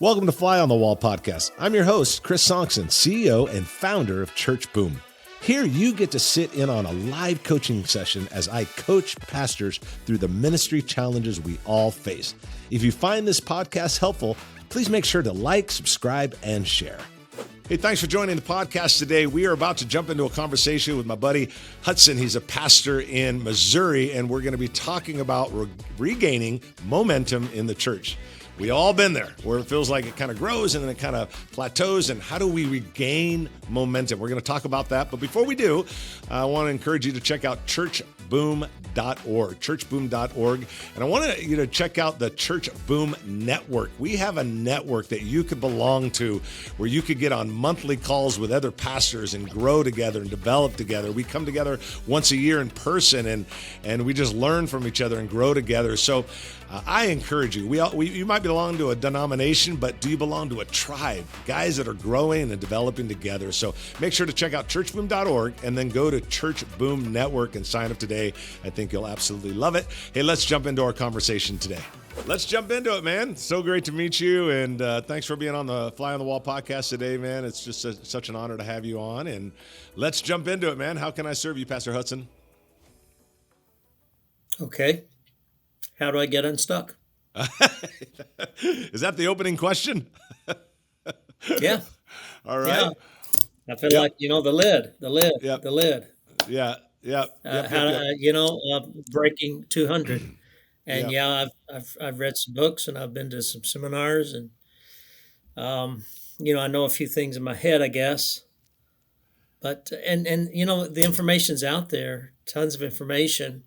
Welcome to Fly on the Wall podcast. I'm your host, Chris Sonksen, CEO and founder of Church Boom. Here you get to sit in on a live coaching session as I coach pastors through the ministry challenges we all face. If you find this podcast helpful, please make sure to like, subscribe, and share. Hey, thanks for joining the podcast today. We are about to jump into a conversation with my buddy Hudson. He's a pastor in Missouri, and we're going to be talking about regaining momentum in the church. We all been there, where it feels like it kind of grows and then it kind of plateaus, and how do we regain momentum? We're going to talk about that. But before we do, I want to encourage you to check out churchboom.org, and I want you to check out the Church Boom Network. We have a network that you could belong to, where you could get on monthly calls with other pastors and grow together and develop together. We come together once a year in person, and we just learn from each other and grow together. So I encourage you. You might belong to a denomination, but do you belong to a tribe? Guys that are growing and developing together. So make sure to check out churchboom.org and then go to Church Boom Network and sign up today. I think you'll absolutely love it. Hey, let's jump into our conversation today. Let's jump into it, man. So great to meet you, and thanks for being on the Fly on the Wall podcast today, man. It's just such an honor to have you on, and let's jump into it, man. How can I serve you, Pastor Hutson? Okay. How do I get unstuck? Is that the opening question? Yeah. All right. Yeah. I feel like, the lid. Yep. The lid. Yeah. Breaking 200. And Yep. I've read some books and I've been to some seminars, and I know a few things in my head, I guess. But and the information's out there, tons of information.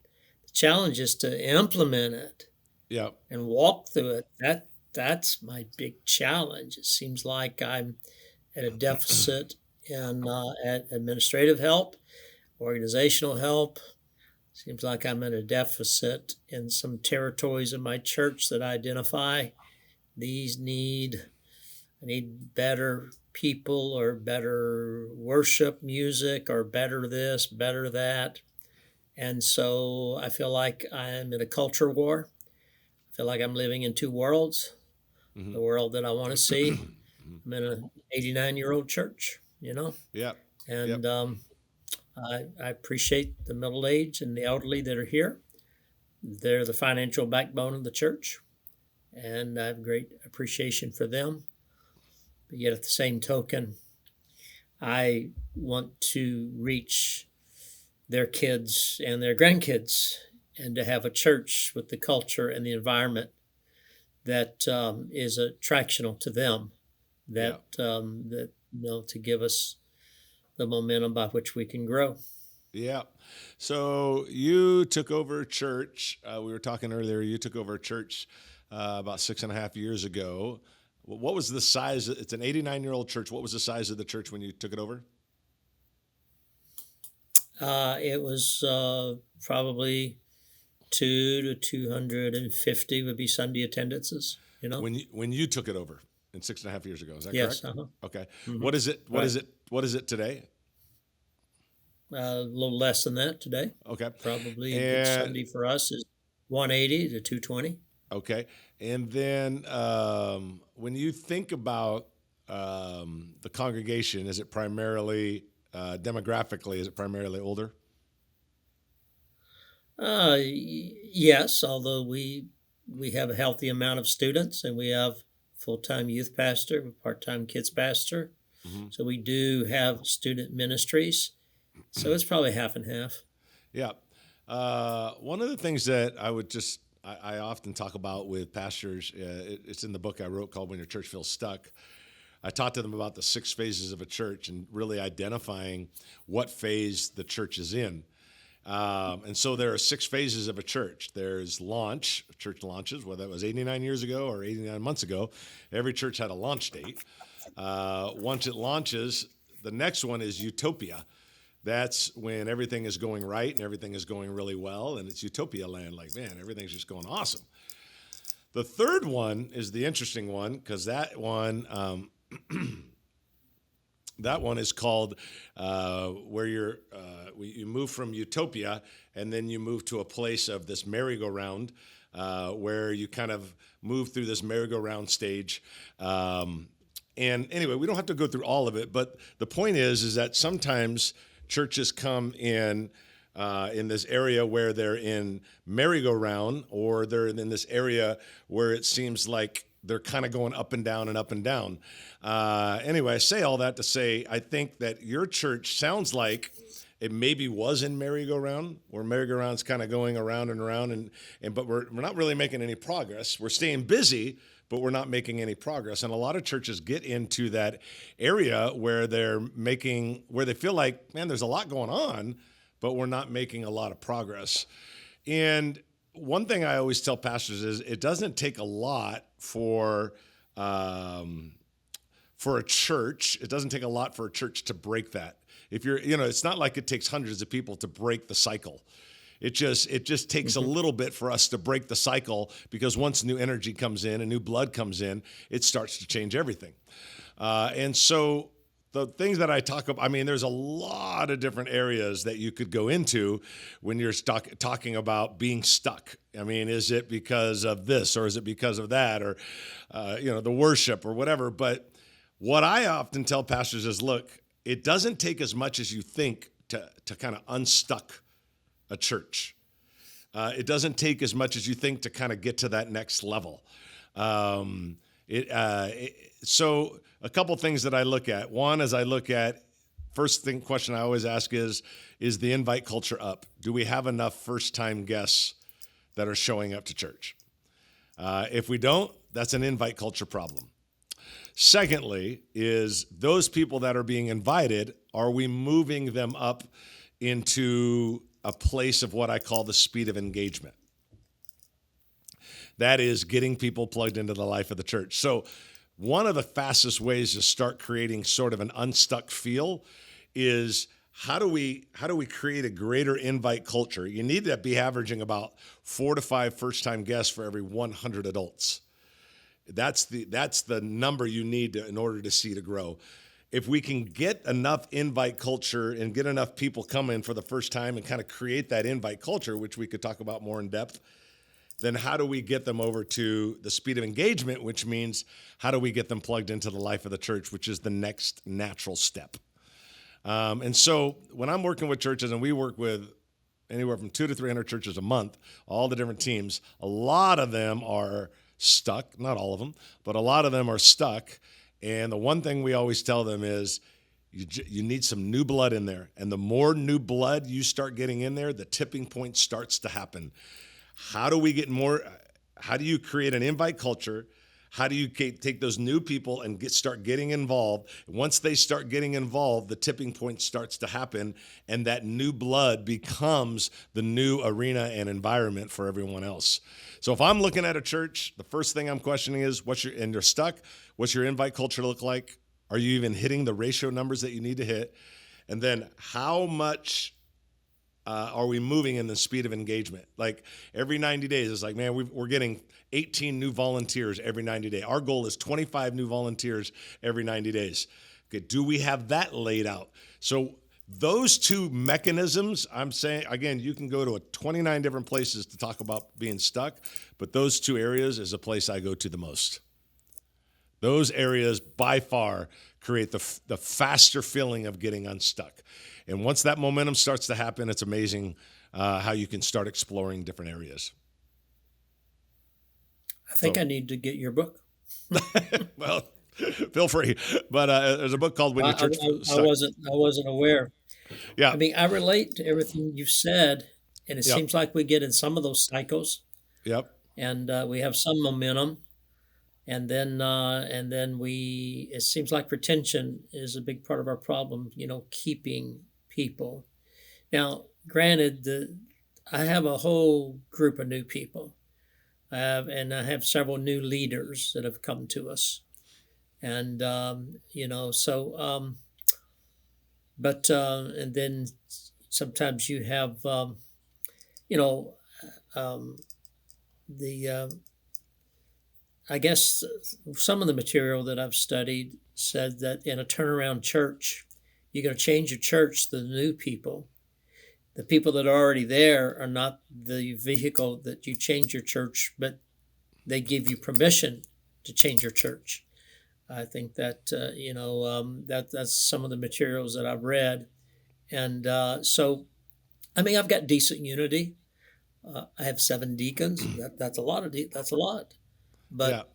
The challenge is to implement it. Yeah. And walk through it. That's my big challenge. It seems like I'm at a deficit in at administrative help, organizational help. Seems like I'm at a deficit in some territories in my church that I identify. I need better people, or better worship music, or better this, better that. And so I feel like I'm in a culture war. I feel like I'm living in two worlds. Mm-hmm. The world that I want to see. I'm in an 89-year-old church, Yeah. And Yep. I appreciate the middle-aged and the elderly that are here. They're the financial backbone of the church, and I have great appreciation for them. But yet at the same token, I want to reach their kids and their grandkids, and to have a church with the culture and the environment that is attractional to them, to give us the momentum by which we can grow. Yeah. So you took over a church. We were talking earlier. You took over a church about 6.5 years ago. What was the size? It's an 89-year-old church. What was the size of the church when you took it over? It was probably 200 to 250 would be Sunday attendances. When you took it over in 6.5 years ago, is that yes, correct? Uh-huh. Okay. Mm-hmm. What is it? What Right. is it? What is it today? A little less than that today. Okay. Probably a good Sunday for us is 180 to 220. Okay. And then when you think about the congregation, is it primarily demographically? Is it primarily older? Yes, although we have a healthy amount of students, and we have full-time youth pastor, part-time kids pastor. Mm-hmm. So we do have student ministries. So it's probably half and half. Yeah. One of the things that I often talk about with pastors, it's in the book I wrote called When Your Church Feels Stuck. I taught to them about the 6 phases of a church and really identifying what phase the church is in. And so there are 6 phases of a church. There's launch, church launches, whether it was 89 years ago or 89 months ago. Every church had a launch date. Once it launches, the next one is utopia. That's when everything is going right and everything is going really well, and it's utopia land. Like, man, everything's just going awesome. The third one is the interesting one, because that one is called where you move from utopia, and then you move to a place of this merry-go-round where you kind of move through this merry-go-round stage. And anyway, we don't have to go through all of it, but the point is that sometimes churches come in this area where they're in merry-go-round, or they're in this area where it seems like they're kind of going up and down and up and down. Anyway, I say all that to say, I think that your church sounds like it maybe was in merry-go-round, where merry-go-round's kind of going around and around, but we're not really making any progress. We're staying busy, but we're not making any progress. And a lot of churches get into that area where where they feel like, man, there's a lot going on, but we're not making a lot of progress. And one thing I always tell pastors is it doesn't take a lot for a church. It doesn't take a lot for a church to break that. If you're, it's not like it takes hundreds of people to break the cycle. It just takes a little bit for us to break the cycle, because once new energy comes in and new blood comes in, it starts to change everything. And so the things that I talk about, there's a lot of different areas that you could go into when you're talking about being stuck. Is it because of this, or is it because of that, or, the worship or whatever? But what I often tell pastors is, look, it doesn't take as much as you think to kind of unstuck a church. It doesn't take as much as you think to kind of get to that next level. So a couple things that I look at. One is question I always ask is the invite culture up? Do we have enough first-time guests that are showing up to church? If we don't, that's an invite culture problem. Secondly, is those people that are being invited, are we moving them up into a place of what I call the speed of engagement? That is getting people plugged into the life of the church. So one of the fastest ways to start creating sort of an unstuck feel is how do we create a greater invite culture? You need to be averaging about 4 to 5 first-time guests for every 100 adults. That's the number you need in order to see to grow. If we can get enough invite culture and get enough people coming for the first time and kind of create that invite culture, which we could talk about more in depth, then how do we get them over to the speed of engagement, which means how do we get them plugged into the life of the church, which is the next natural step. And so when I'm working with churches, and we work with anywhere from 200 to 300 churches a month, all the different teams, a lot of them are stuck, not all of them, but a lot of them are stuck. And the one thing we always tell them is you need some new blood in there. And the more new blood you start getting in there, the tipping point starts to happen. How do we get more? How do you create an invite culture? How do you take those new people and start getting involved? Once they start getting involved, the tipping point starts to happen, and that new blood becomes the new arena and environment for everyone else. So if I'm looking at a church, the first thing I'm questioning is, and you're stuck, what's your invite culture look like? Are you even hitting the ratio numbers that you need to hit? And then how much are we moving in the speed of engagement? Like every 90 days, it's like, man, we're getting 18 new volunteers every 90 days. Our goal is 25 new volunteers every 90 days. Okay, do we have that laid out? So those two mechanisms, I'm saying, again, you can go to 29 different places to talk about being stuck, but those two areas is a place I go to the most. Those areas by far create the faster feeling of getting unstuck. And once that momentum starts to happen, it's amazing how you can start exploring different areas. I think I need to get your book. Well, feel free. But there's a book called When Your Church I wasn't aware. Yeah. I relate to everything you've said, and it Yep. seems like we get in some of those cycles. Yep. And we have some momentum, and then it seems like retention is a big part of our problem. Keeping people. Now, granted, I have a whole group of new people, and I have several new leaders that have come to us, and and then sometimes you have I guess some of the material that I've studied said that in a turnaround church, you're going to change your church to the new people. the people that are already there are not the vehicle that you change your church, but they give you permission to change your church. I think that that's some of the materials that I've read, and so I mean I've got decent unity. I have 7 deacons. That's a lot that's a lot, Yeah. but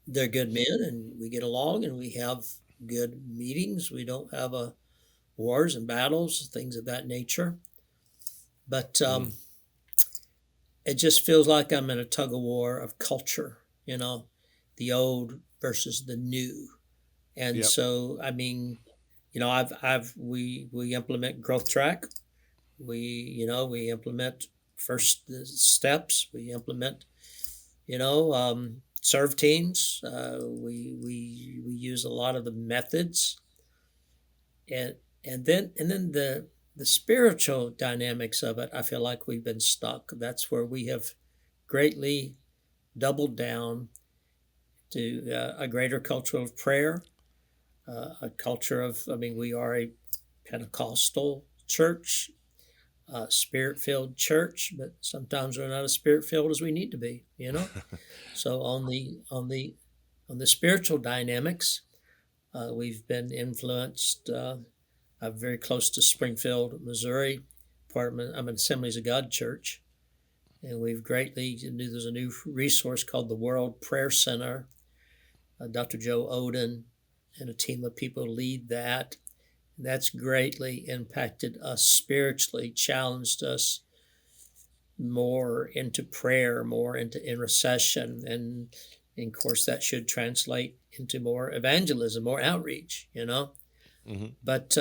they're good men, and we get along, and we have good meetings. We don't have wars and battles, things of that nature. But Mm. it just feels like I'm in a tug of war of culture. The old versus the new. And Yep. so, I mean, we implement growth track. We implement first steps. We implement, serve teams. We use a lot of the methods, and then the spiritual dynamics of it. I feel like we've been stuck. That's where we have greatly doubled down to a greater culture of prayer, a culture of, I mean, we are a Pentecostal church, spirit filled church, but sometimes we're not as spirit filled as we need to be. So on the spiritual dynamics, we've been influenced. I'm very close to Springfield, Missouri. I'm an Assemblies of God church, and there's a new resource called the World Prayer Center. Dr. Joe Oden and a team of people lead that. That's greatly impacted us spiritually, challenged us more into prayer, more into intercession, and of course that should translate into more evangelism, more outreach. Hmm. But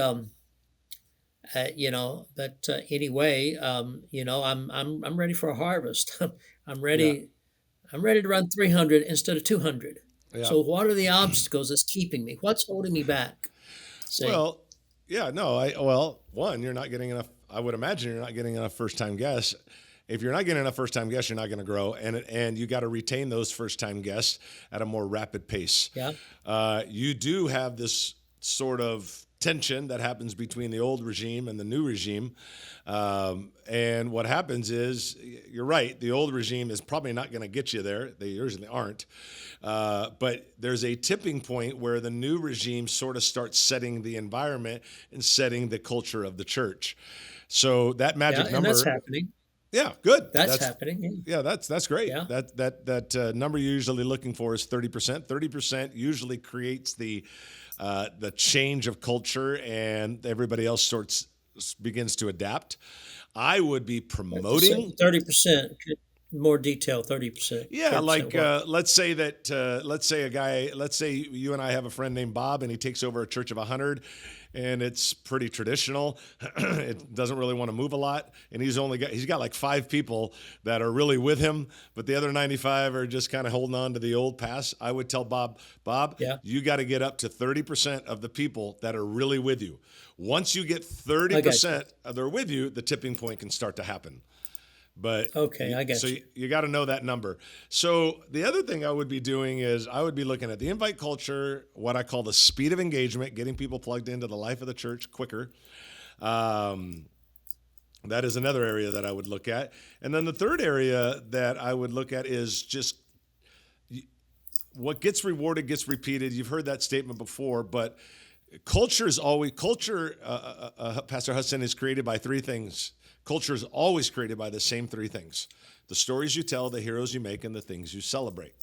anyway, I'm ready for a harvest. I'm Yeah. ready. I'm ready to run 300 instead of 200. Yeah. So what are the obstacles that's keeping me? What's holding me back? See, Well, yeah, no, well, one, you're not getting enough. I would imagine you're not getting enough first time guests. If you're not getting enough first time guests, you're not going to grow. And you got to retain those first time guests at a more rapid pace. yeah, You do have this sort of tension that happens between the old regime and the new regime. And what happens is, you're right, the old regime is probably not going to get you there. They usually aren't. But there's a tipping point where the new regime sort of starts setting the environment and setting the culture of the church. So that yeah, magic and that's number, happening. yeah, good. That's happening. Yeah, that's great. Yeah. That number you're usually looking for is 30%. 30% usually creates the change of culture, and everybody else begins to adapt. I would be promoting. 30%. More detail. 30%. Yeah, 30% like what? let's say you and I have a friend named Bob, and he takes over a church of 100, and it's pretty traditional. It doesn't really want to move a lot, and he's got like 5 people that are really with him, but the other 95 are just kind of holding on to the old past. I would tell Bob, Yeah. you got to get up to 30% of the people that are really with you. Once you get I got you. 30% of they're with you, the tipping point can start to happen. But Okay, I got you. you got to know that number. So the other thing I would be doing is I would be looking at the invite culture, what I call the speed of engagement, getting people plugged into the life of the church quicker. That is another area that I would look at. And then the third area that I would look at is just what gets rewarded gets repeated. You've heard that statement before, but culture, Pastor Hudson, is created by 3 things. Culture is always created by the same 3 things: the stories you tell, the heroes you make, and the things you celebrate.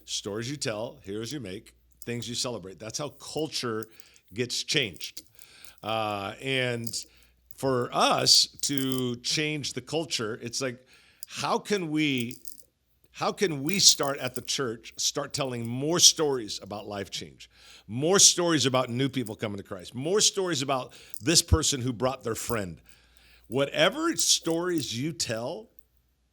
Stories you tell, heroes you make, things you celebrate. That's how culture gets changed. And for us to change the culture, it's like, how can we start at the church, start telling more stories about life change, more stories about new people coming to Christ, more stories about this person who brought their friend. Whatever stories you tell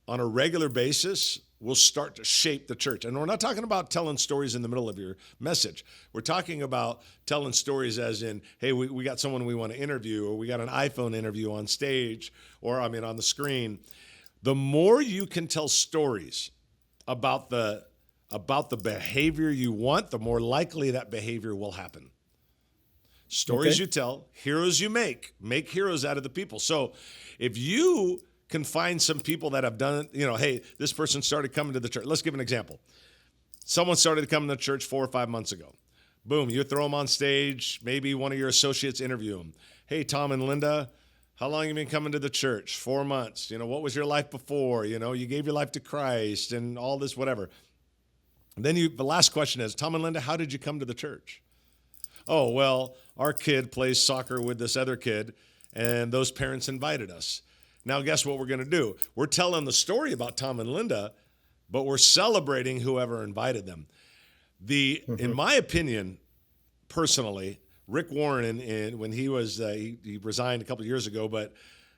on a regular basis will start to shape the church. And we're not talking about telling stories in the middle of your message. We're talking about telling stories as in, hey, we got someone we want to interview, or we got an iPhone interview on stage, or on the screen. The more you can tell stories about the behavior you want, the more likely that behavior will happen. Stories Okay. you tell, heroes you make heroes out of the people. So if you can find some people that have done, hey, this person started coming to the church. Let's give an example. Someone started coming to church 4 or 5 months ago. Boom, you throw them on stage. Maybe one of your associates interview them. Hey, Tom and Linda, how long have you been coming to the church? 4 months. What was your life before? You gave your life to Christ and all this, whatever. And then the last question is, Tom and Linda, how did you come to the church? Oh, well, our kid plays soccer with this other kid, and those parents invited us. Now, guess what we're going to do? We're telling the story about Tom and Linda, but we're celebrating whoever invited them. In my opinion, personally, Rick Warren, when he was he resigned a couple of years ago, but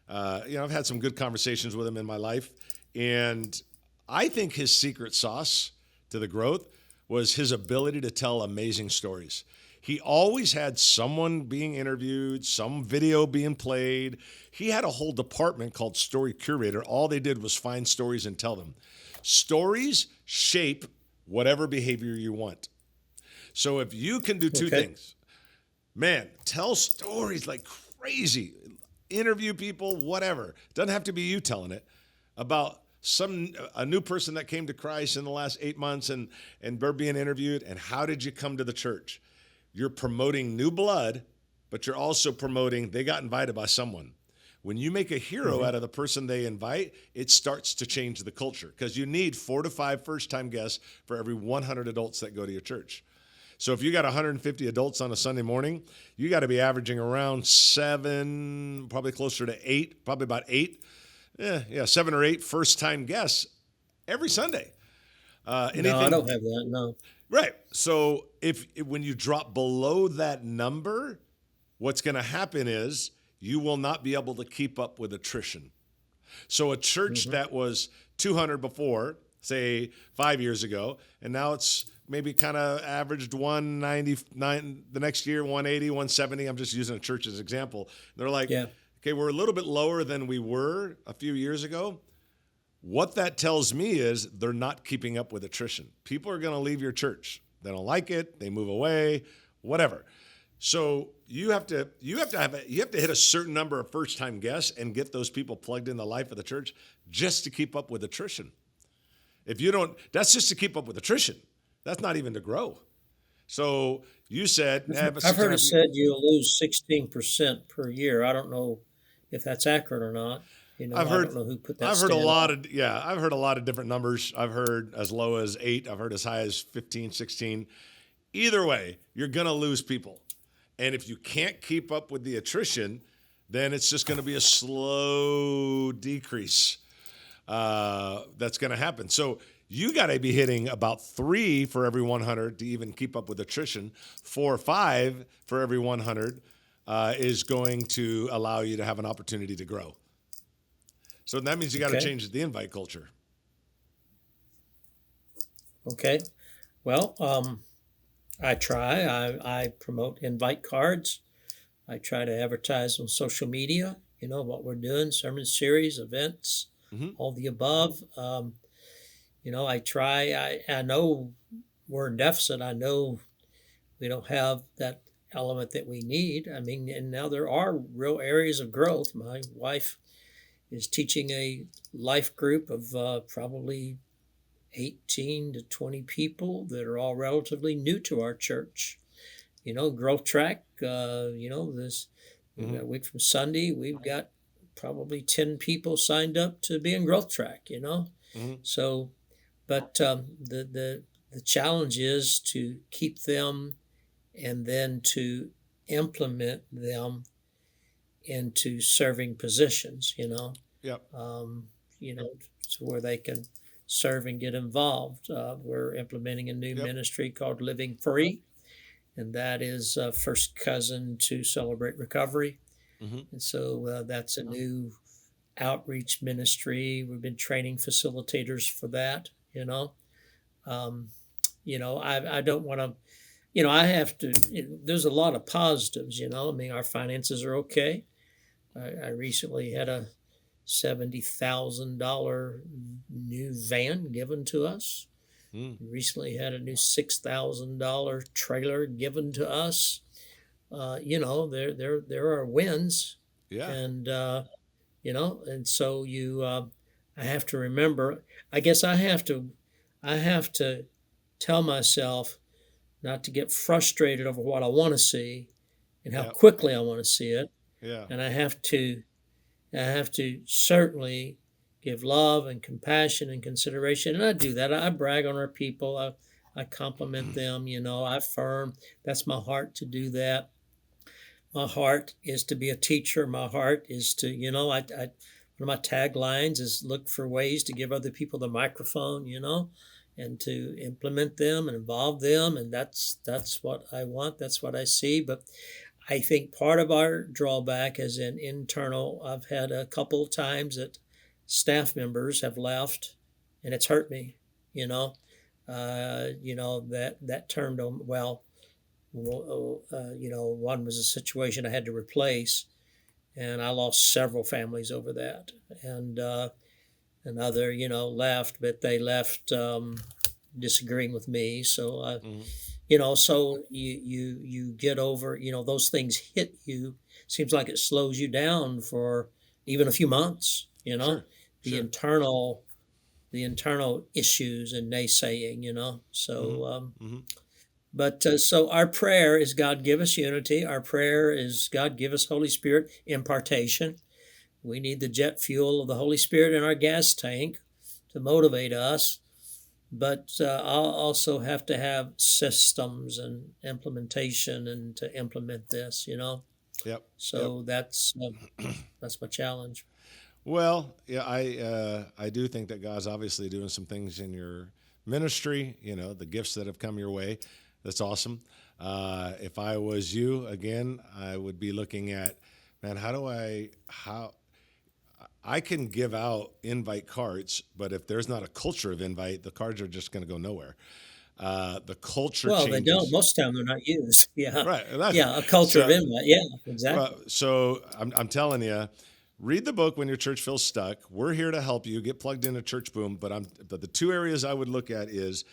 I've had some good conversations with him in my life, and I think his secret sauce to the growth was his ability to tell amazing stories. He always had someone being interviewed, some video being played. He had a whole department called Story Curator. All they did was find stories and tell them. Stories shape whatever behavior you want. So if you can do two things, man, tell stories like crazy, interview people, whatever. Doesn't have to be you telling it, about a new person that came to Christ in the last 8 months and they're being interviewed, and how did you come to the church? You're promoting new blood, but you're also promoting they got invited by someone. When you make a hero out of the person they invite, it starts to change the culture, because you need 4 to 5 first-time guests for every 100 adults that go to your church. So if you got 150 adults on a Sunday morning, you got to be averaging around 7, probably closer to 8, probably about 8, 7 or 8 first-time guests every Sunday. No, I don't have that, no. Right. So when you drop below that number, what's going to happen is you will not be able to keep up with attrition. So a church that was 200 before, say 5 years ago, and now it's maybe kind of averaged 199 the next year, 180, 170. I'm just using a church as an example. They're like, okay, we're a little bit lower than we were a few years ago. What that tells me is they're not keeping up with attrition. People are going to leave your church. They don't like it. They move away, whatever. So you have to hit a certain number of first-time guests and get those people plugged in the life of the church just to keep up with attrition. If you don't, that's just to keep up with attrition. That's not even to grow. So you said, I've heard it said you'll lose 16% per year. I don't know if that's accurate or not. I don't know who put that. I've heard a lot of different numbers. I've heard as low as 8. I've heard as high as 15, 16. Either way, you're going to lose people. And if you can't keep up with the attrition, then it's just going to be a slow decrease that's going to happen. So you got to be hitting about 3 for every 100 to even keep up with attrition. 4 or 5 for every 100 is going to allow you to have an opportunity to grow. So that means you got to change the invite culture. Okay. Well, I try. I promote invite cards. I try to advertise on social media, what we're doing, sermon series, events, all the above. I try. I know we're in deficit. I know we don't have that element that we need. I mean, and now there are real areas of growth. My wife is teaching a life group of probably 18 to 20 people that are all relatively new to our church. Growth track, this week from Sunday, we've got probably 10 people signed up to be in growth track, So, but the challenge is to keep them and then to implement them into serving positions, Yep. To where they can serve and get involved. We're implementing a new ministry called Living Free, and that is first cousin to Celebrate Recovery. And so that's a new outreach ministry. We've been training facilitators for that, I don't want to, I have to, there's a lot of positives, our finances are okay. I recently had a $70,000 new van given to us. Recently had a new $6,000 trailer given to us. there are wins, Yeah. and and so I have to remember. I guess I have to tell myself not to get frustrated over what I want to see and how Yeah. quickly I want to see it, Yeah. and I have to certainly give love and compassion and consideration, and I do that. I brag on our people. I compliment them. I affirm. That's my heart to do that. My heart is to be a teacher. My heart is to, one of my taglines is look for ways to give other people the microphone, and to implement them and involve them. And that's what I want. That's what I see. But I think part of our drawback is an internal. I've had a couple of times that staff members have left, and it's hurt me. You know, that turned on. Well, one was a situation I had to replace, and I lost several families over that. And another, left, but they left disagreeing with me. So Hmm. so you get over, those things hit you. Seems like it slows you down for even a few months. Sure. The Sure. internal the internal issues and naysaying. Hmm. So. Hmm. But so our prayer is God give us unity. Our prayer is God give us Holy Spirit impartation. We need the jet fuel of the Holy Spirit in our gas tank to motivate us. But I'll also have to have systems and implementation and to implement this. Yep. Yep. So that's my challenge. Well, yeah, I do think that God's obviously doing some things in your ministry. The gifts that have come your way. That's awesome. If I was you, again, I would be looking at, man, how I can give out invite cards, but if there's not a culture of invite, the cards are just going to go nowhere. The culture Well, they don't. changes. Most of the time they're not used. Yeah. Right. And that's Yeah. A culture of so. invite. Yeah, Well, exactly. so I'm telling you, read the book when your church feels stuck. We're here to help you get plugged into Church Boom. But the two areas I would look at is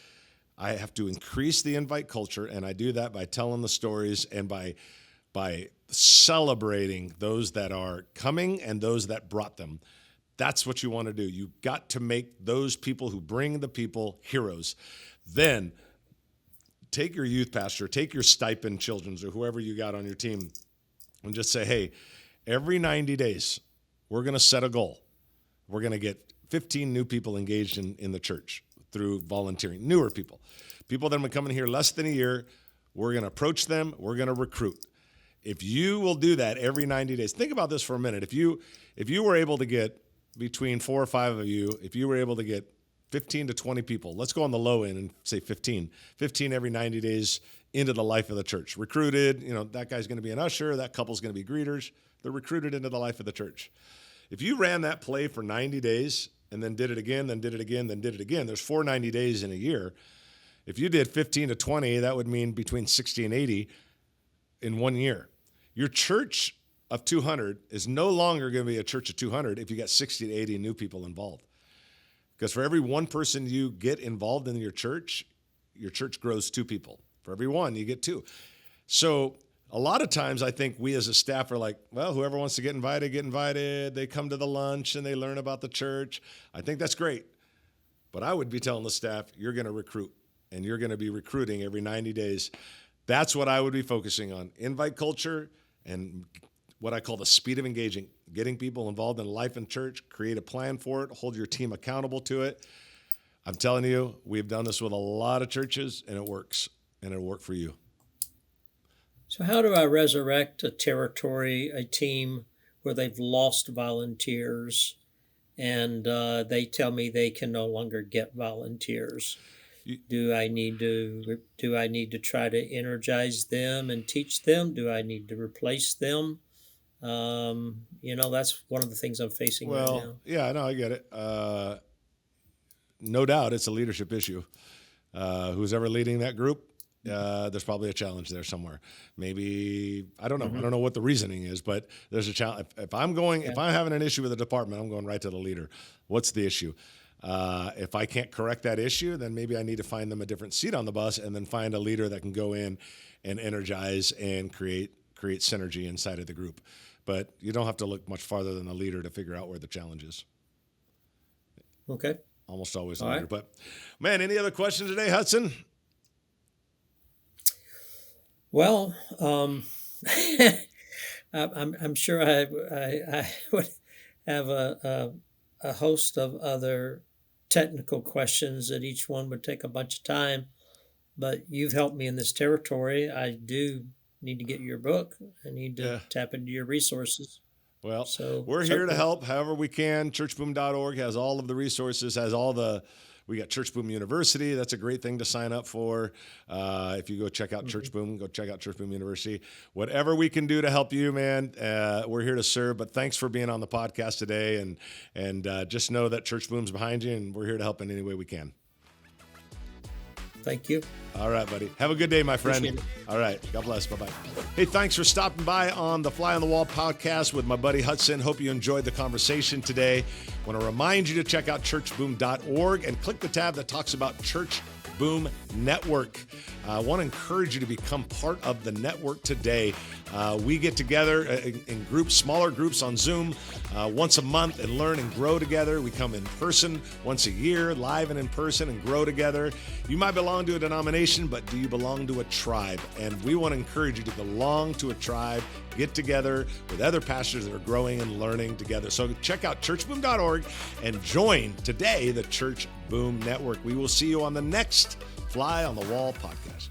I have to increase the invite culture, and I do that by telling the stories and by celebrating those that are coming and those that brought them. That's what you want to do. You got to make those people who bring the people heroes. Then take your youth pastor, take your stipend children's or whoever you got on your team, and just say, hey, every 90 days, we're going to set a goal. We're going to get 15 new people engaged in the church through volunteering, newer people that have been coming here less than a year. We're going to approach them. We're going to recruit. If you will do that every 90 days, think about this for a minute. If you were able to get between 4 or 5 of you, if you were able to get 15 to 20 people, let's go on the low end and say 15 every 90 days into the life of the church. Recruited, that guy's going to be an usher, that couple's going to be greeters. They're recruited into the life of the church. If you ran that play for 90 days and then did it again, then did it again, then did it again, there's 490 days in a year. If you did 15 to 20, that would mean between 60 and 80 in 1 year. Your church of 200 is no longer going to be a church of 200 if you got 60 to 80 new people involved. Because for every one person you get involved in your church grows 2 people. For every one, you get 2. So a lot of times I think we as a staff are like, well, whoever wants to get invited. They come to the lunch and they learn about the church. I think that's great. But I would be telling the staff, you're going to recruit, and you're going to be recruiting every 90 days. That's what I would be focusing on. Invite culture and what I call the speed of engaging, getting people involved in life in church, create a plan for it, hold your team accountable to it. I'm telling you, we've done this with a lot of churches, and it works, and it'll work for you. So how do I resurrect a territory, a team where they've lost volunteers, and they tell me they can no longer get volunteers? Do I need to try to energize them and teach them? Do I need to replace them? That's one of the things I'm facing right Well, now. yeah, no, I get it. No doubt it's a leadership issue. Who's ever leading that group, there's probably a challenge there somewhere. Maybe, I don't know. I don't know what the reasoning is, but there's a challenge. If I'm having an issue with a department, I'm going right to the leader. What's the issue? If I can't correct that issue, then maybe I need to find them a different seat on the bus and then find a leader that can go in and energize and create create synergy inside of the group. But you don't have to look much farther than the leader to figure out where the challenge is. Okay. Almost always the All leader. right. But, man, any other questions today, Hudson? Well, I'm sure I would have a host of other technical questions that each one would take a bunch of time, but you've helped me in this territory. I do need to get your book. I need to tap into your resources. Well, So we're here to help however we can. Churchboom.org has all of the resources, we got Church Boom University. That's a great thing to sign up for. If you go check out Church Boom, go check out Church Boom University. Whatever we can do to help you, man, we're here to serve. But thanks for being on the podcast today. And just know that Church Boom's behind you, and we're here to help in any way we can. Thank you. All right, buddy. Have a good day, my friend. Appreciate it. All right. God bless. Bye-bye. Hey, thanks for stopping by on the Fly on the Wall podcast with my buddy Hudson. Hope you enjoyed the conversation today. Want to remind you to check out churchboom.org and click the tab that talks about Church Boom Network. I want to encourage you to become part of the network today. We get together in groups, smaller groups on Zoom once a month and learn and grow together. We come in person once a year, live and in person, and grow together. You might belong to a denomination, but do you belong to a tribe? And we want to encourage you to belong to a tribe, get together with other pastors that are growing and learning together. So check out churchboom.org and join today the Church Boom Network. We will see you on the next Fly on the Wall podcast.